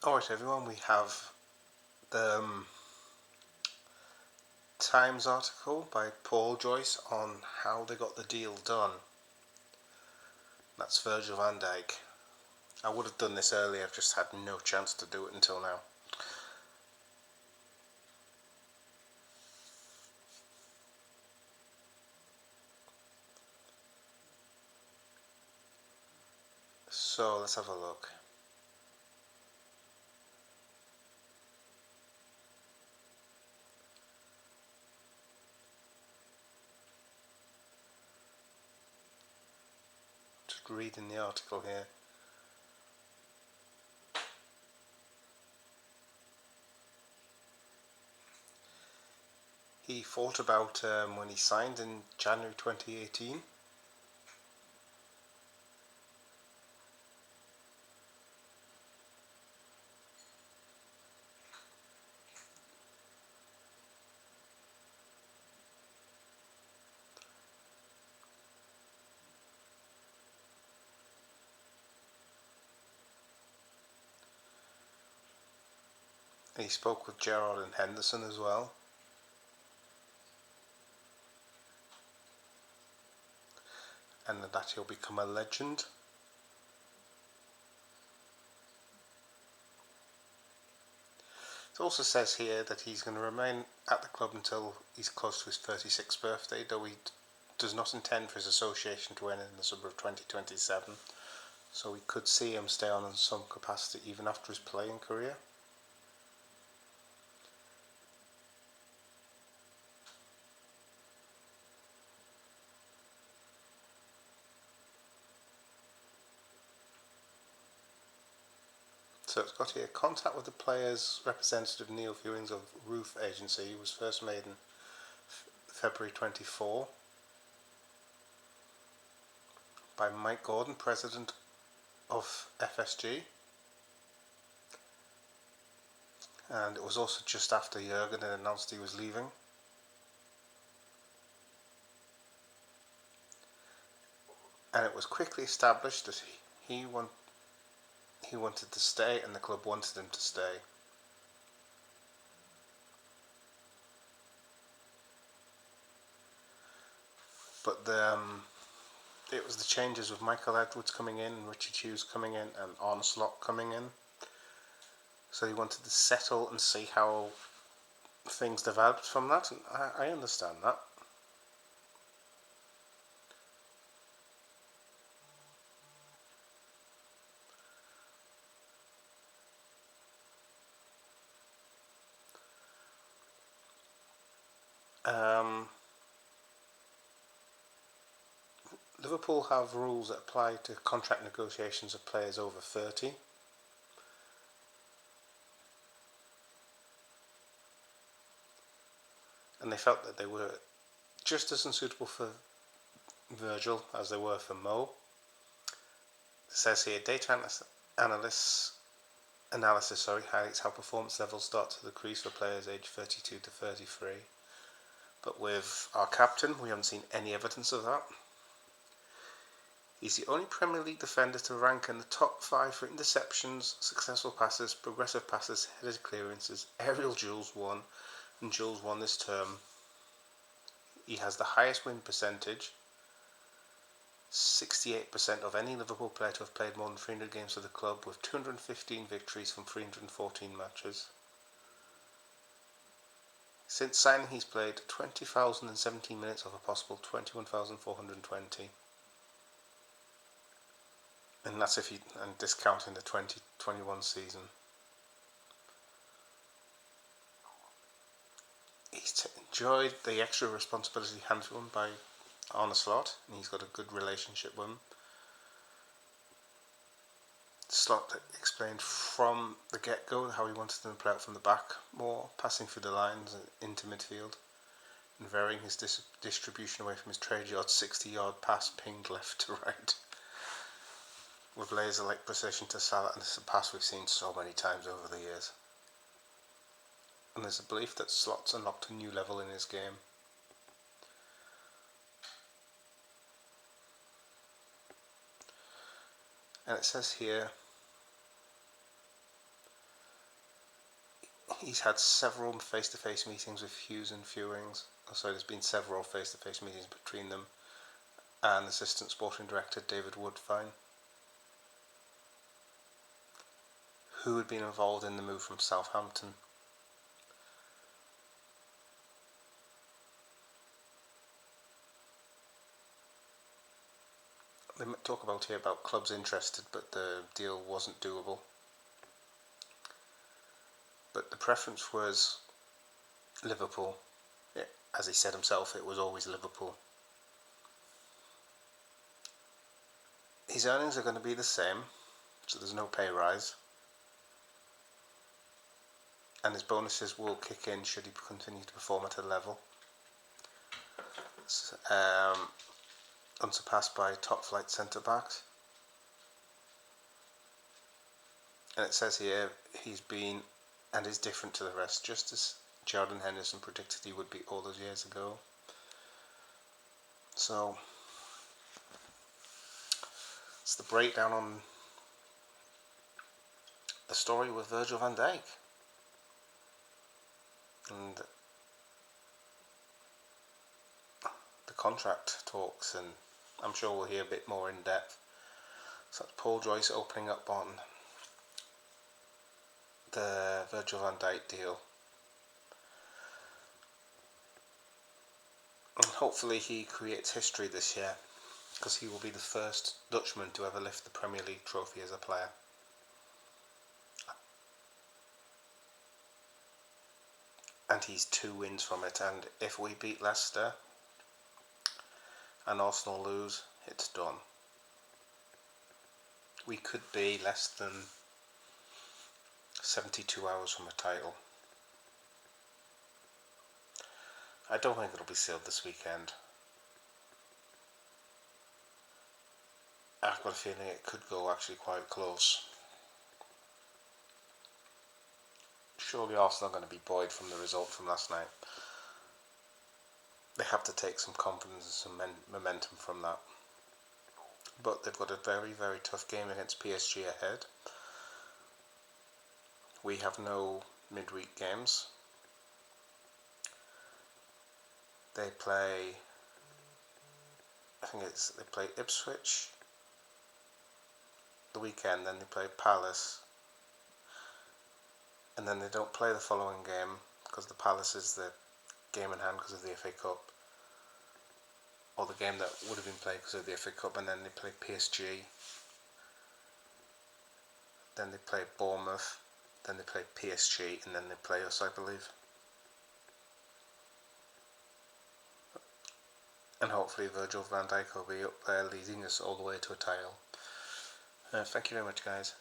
Alright everyone, we have the Times article by Joyce on how they got the deal done. That's Virgil van Dijk. I would have done this earlier, I've just had no chance to do it until now. So let's have a look. Just reading the article here. He thought about when he signed in January 2018. And he spoke with Gerrard and Henderson as well. And that he'll become a legend. It also says here that he's going to remain at the club until he's close to his 36th birthday, though he does not intend for his association to end in the summer of 2027. So we could see him stay on in some capacity even after his playing career. So it's got here, contact with the players' representative Neil Fewings of Roof Agency was first made in February 24 by Mike Gordon, president of FSG. And it was also just after Jurgen had announced he was leaving. And it was quickly established that he wanted to stay and the club wanted him to stay. But it was the changes with Michael Edwards coming in, Richard Hughes coming in, and Arne Slot coming in. So he wanted to settle and see how things developed from that, and I understand that. Liverpool have rules that apply to contract negotiations of players over 30. And they felt that they were just as unsuitable for Virgil as they were for Mo. It says here, data analysis highlights how performance levels start to decrease for players aged 32 to 33. But with our captain, we haven't seen any evidence of that. He's the only Premier League defender to rank in the top 5 for interceptions, successful passes, progressive passes, headed clearances, aerial duels won, and duels won this term. He has the highest win percentage, 68% of any Liverpool player to have played more than 300 games for the club, with 215 victories from 314 matches. Since signing, he's played 20,017 minutes of a possible 21,420. And that's if you discounting the 2021 season. He's enjoyed the extra responsibility handed to him by Arne Slot, and he's got a good relationship with him. Slot explained from the get-go how he wanted them to play out from the back more, passing through the lines into midfield, and varying his distribution away from his trade yard 60-yard pass pinged left to right. With laser-like precision to Salah, and this is a pass we've seen so many times over the years. And there's a belief that Slot's unlocked a new level in his game. And it says here, he's had several face-to-face meetings with Hughes and Fewings. So there's been several face-to-face meetings between them and assistant sporting director David Woodfine, who had been involved in the move from Southampton. They talk about here about clubs interested, but the deal wasn't doable. But the preference was Liverpool. Yeah, as he said himself, it was always Liverpool. His earnings are going to be the same, so there's no pay rise. And his bonuses will kick in should he continue to perform at a level unsurpassed by top flight centre backs. And it says here he's been and is different to the rest, just as Jordan Henderson predicted he would be all those years ago. So it's the breakdown on the story with Virgil van Dijk. And the contract talks, and I'm sure we'll hear a bit more in depth. So that's Paul Joyce opening up on the Virgil van Dijk deal. And hopefully he creates history this year, because he will be the first Dutchman to ever lift the Premier League trophy as a player. And he's 2 wins from it, and if we beat Leicester and Arsenal lose, it's done. We could be less than 72 hours from a title. I don't think it'll be sealed this weekend. I've got a feeling it could go actually quite close. Surely Arsenal are going to be buoyed from the result from last night. They have to take some confidence and some momentum from that. But they've got a very, very tough game against PSG ahead. We have no midweek games. They play, they play Ipswich the weekend, then they play Palace, and then they don't play the following game because the Palace is the game in hand because of the FA Cup, or the game that would have been played because of the FA Cup, and then they play PSG, then they play Bournemouth, then they play PSG, and then they play us, I believe. And hopefully Virgil van Dijk will be up there leading us all the way to a title. Thank you very much, guys.